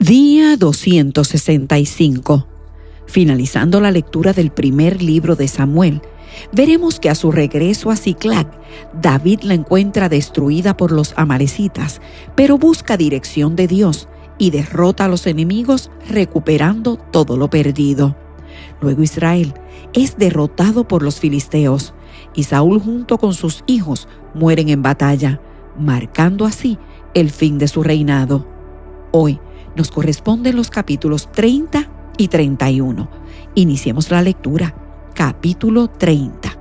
Día 265. Finalizando la lectura del primer libro de Samuel, veremos que a su regreso a Siclag, David la encuentra destruida por los amalecitas, pero busca dirección de Dios y derrota a los enemigos recuperando todo lo perdido. Luego Israel es derrotado por los filisteos y Saúl junto con sus hijos mueren en batalla, marcando así el fin de su reinado. Hoy nos corresponden los capítulos 30 y 31. Iniciemos la lectura. Capítulo 30.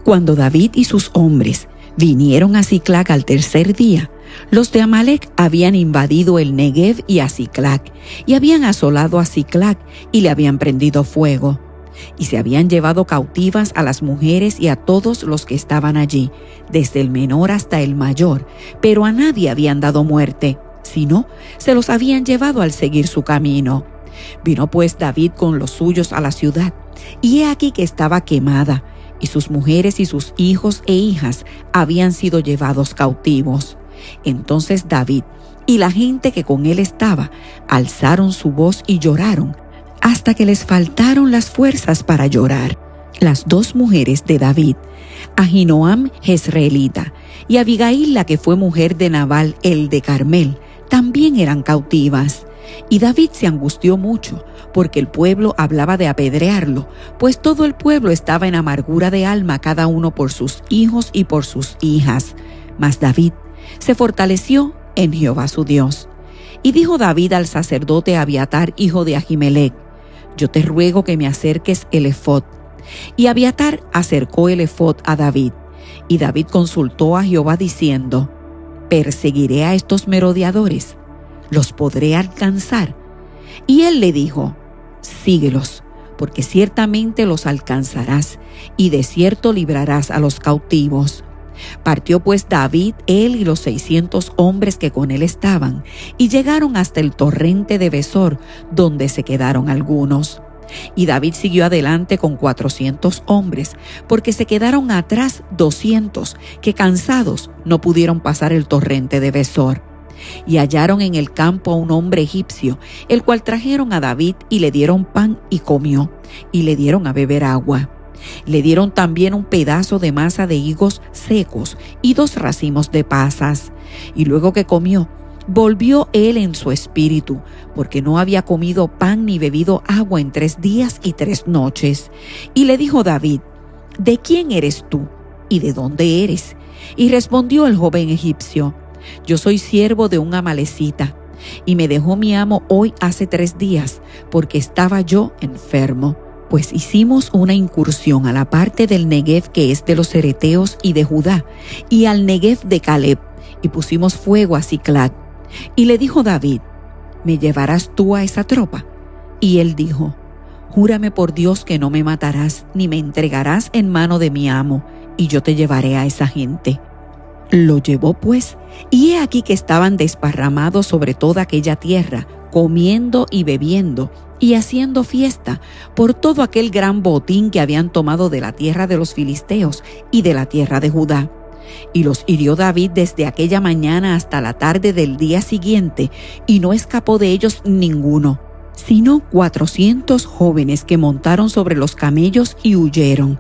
Cuando David y sus hombres vinieron a Siclag al tercer día, los de Amalec habían invadido el Negev y a Siclag, y habían asolado a Siclag y le habían prendido fuego. Y se habían llevado cautivas a las mujeres y a todos los que estaban allí, desde el menor hasta el mayor, pero a nadie habían dado muerte, sino se los habían llevado al seguir su camino. Vino pues David con los suyos a la ciudad, y he aquí que estaba quemada, y sus mujeres y sus hijos e hijas habían sido llevados cautivos. Entonces David y la gente que con él estaba alzaron su voz y lloraron, hasta que les faltaron las fuerzas para llorar. Las dos mujeres de David, Ahinoam jezreelita y Abigail, la que fue mujer de Nabal el de Carmel, también eran cautivas. Y David se angustió mucho, porque el pueblo hablaba de apedrearlo, pues todo el pueblo estaba en amargura de alma, cada uno por sus hijos y por sus hijas. Mas David se fortaleció en Jehová su Dios. Y dijo David al sacerdote Abiatar, hijo de Ahimelech: yo te ruego que me acerques el efod. Y Abiatar acercó el efod a David. Y David consultó a Jehová diciendo: ¿perseguiré a estos merodeadores? ¿Los podré alcanzar? Y él le dijo: síguelos, porque ciertamente los alcanzarás, y de cierto librarás a los cautivos. Partió pues David, él y los 600 hombres que con él estaban, y llegaron hasta el torrente de Besor, donde se quedaron algunos. Y David siguió adelante con 400 hombres, porque se quedaron atrás 200, que cansados no pudieron pasar el torrente de Besor. Y hallaron en el campo a un hombre egipcio, el cual trajeron a David y le dieron pan y comió, y le dieron a beber agua. Le dieron también un pedazo de masa de higos secos y 2 racimos de pasas. Y luego que comió, volvió él en su espíritu, porque no había comido pan ni bebido agua en 3 días y 3 noches. Y le dijo David: ¿de quién eres tú? ¿Y de dónde eres? Y respondió el joven egipcio: yo soy siervo de un amalecita, y me dejó mi amo hoy hace 3 días, porque estaba yo enfermo. Pues hicimos una incursión a la parte del Negev que es de los cereteos y de Judá, y al Negev de Caleb, y pusimos fuego a Siclag. Y le dijo David: ¿me llevarás tú a esa tropa? Y él dijo: júrame por Dios que no me matarás, ni me entregarás en mano de mi amo, y yo te llevaré a esa gente. Lo llevó pues, y he aquí que estaban desparramados sobre toda aquella tierra, comiendo y bebiendo, y haciendo fiesta por todo aquel gran botín que habían tomado de la tierra de los filisteos y de la tierra de Judá. Y los hirió David desde aquella mañana hasta la tarde del día siguiente, y no escapó de ellos ninguno, sino 400 jóvenes que montaron sobre los camellos y huyeron.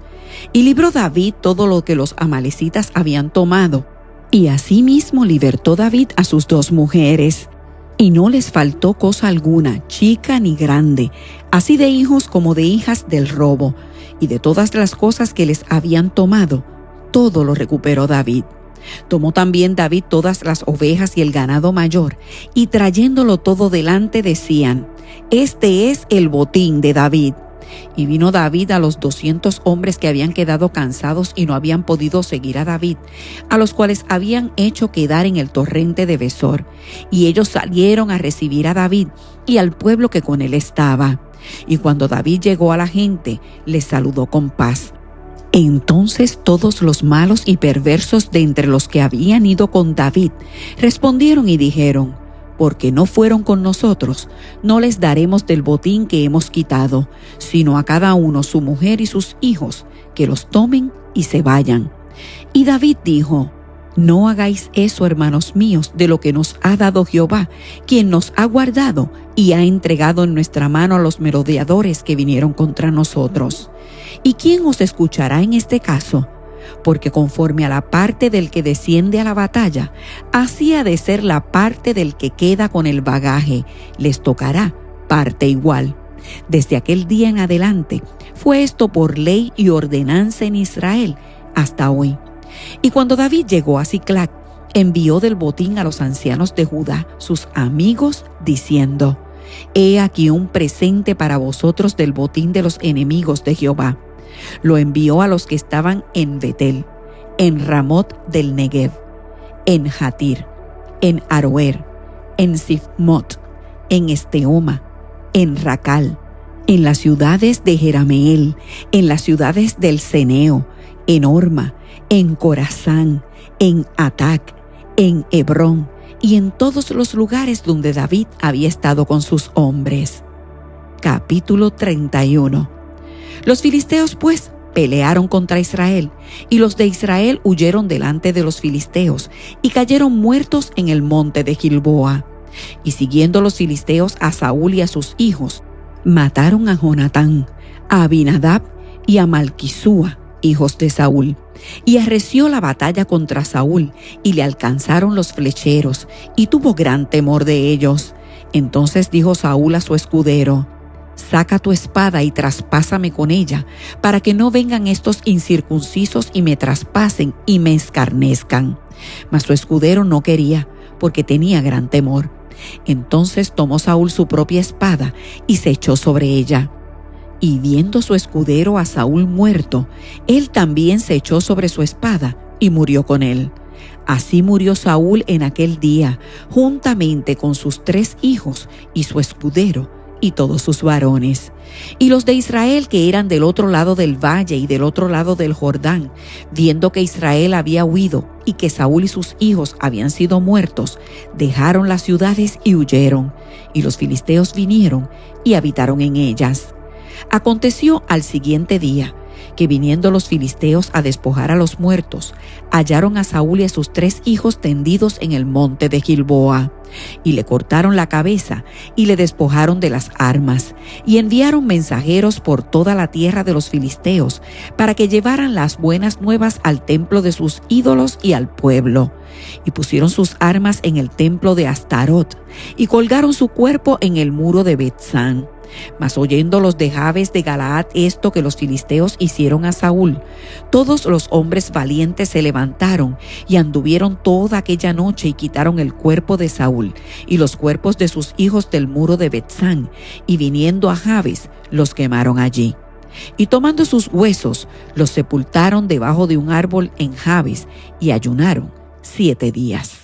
Y libró David todo lo que los amalecitas habían tomado, y asimismo libertó David a sus 2 mujeres. Y no les faltó cosa alguna, chica ni grande, así de hijos como de hijas del robo, y de todas las cosas que les habían tomado, todo lo recuperó David. Tomó también David todas las ovejas y el ganado mayor, y trayéndolo todo delante decían: este es el botín de David. Y vino David a los 200 hombres que habían quedado cansados y no habían podido seguir a David, a los cuales habían hecho quedar en el torrente de Besor. Y ellos salieron a recibir a David y al pueblo que con él estaba. Y cuando David llegó a la gente, les saludó con paz. Entonces todos los malos y perversos de entre los que habían ido con David respondieron y dijeron: porque no fueron con nosotros, no les daremos del botín que hemos quitado, sino a cada uno su mujer y sus hijos, que los tomen y se vayan. Y David dijo: No hagáis eso, hermanos míos, de lo que nos ha dado Jehová, quien nos ha guardado y ha entregado en nuestra mano a los merodeadores que vinieron contra nosotros. ¿Y quién os escuchará en este caso? Porque conforme a la parte del que desciende a la batalla, así ha de ser la parte del que queda con el bagaje, les tocará parte igual. Desde aquel día en adelante fue esto por ley y ordenanza en Israel hasta hoy. Y cuando David llegó a Siclag, envió del botín a los ancianos de Judá, sus amigos, diciendo: He aquí un presente para vosotros del botín de los enemigos de Jehová. Lo envió a los que estaban en Betel, en Ramot del Negev, en Jatir, en Aroer, en Sifmot, en Esteoma, en Racal, en las ciudades de Jerameel, en las ciudades del Ceneo, en Orma, en Corazán, en Atac, en Hebrón y en todos los lugares donde David había estado con sus hombres. Capítulo 31. Los filisteos, pues, pelearon contra Israel, y los de Israel huyeron delante de los filisteos, y cayeron muertos en el monte de Gilboa. Y siguiendo los filisteos a Saúl y a sus hijos, mataron a Jonatán, a Abinadab y a Malquisúa, hijos de Saúl. Y arreció la batalla contra Saúl, y le alcanzaron los flecheros, y tuvo gran temor de ellos. Entonces dijo Saúl a su escudero: Saca tu espada y traspásame con ella, para que no vengan estos incircuncisos y me traspasen y me escarnezcan. Mas su escudero no quería, porque tenía gran temor. Entonces tomó Saúl su propia espada y se echó sobre ella. Y viendo su escudero a Saúl muerto, él también se echó sobre su espada y murió con él. Así murió Saúl en aquel día, juntamente con sus 3 hijos y su escudero y todos sus varones. Y los de Israel que eran del otro lado del valle y del otro lado del Jordán, viendo que Israel había huido y que Saúl y sus hijos habían sido muertos, dejaron las ciudades y huyeron. Y los filisteos vinieron y habitaron en ellas. Aconteció al siguiente día que, viniendo los filisteos a despojar a los muertos, hallaron a Saúl y a sus 3 hijos tendidos en el monte de Gilboa. Y le cortaron la cabeza y le despojaron de las armas, y enviaron mensajeros por toda la tierra de los filisteos para que llevaran las buenas nuevas al templo de sus ídolos y al pueblo. Y pusieron sus armas en el templo de Astarot, y colgaron su cuerpo en el muro de Bet-san. Mas oyendo los de Jabes de Galaad esto que los filisteos hicieron a Saúl, todos los hombres valientes se levantaron y anduvieron toda aquella noche y quitaron el cuerpo de Saúl y los cuerpos de sus hijos del muro de Bet-san, y viniendo a Jabes los quemaron allí. Y tomando sus huesos los sepultaron debajo de un árbol en Jabes, y ayunaron 7 días.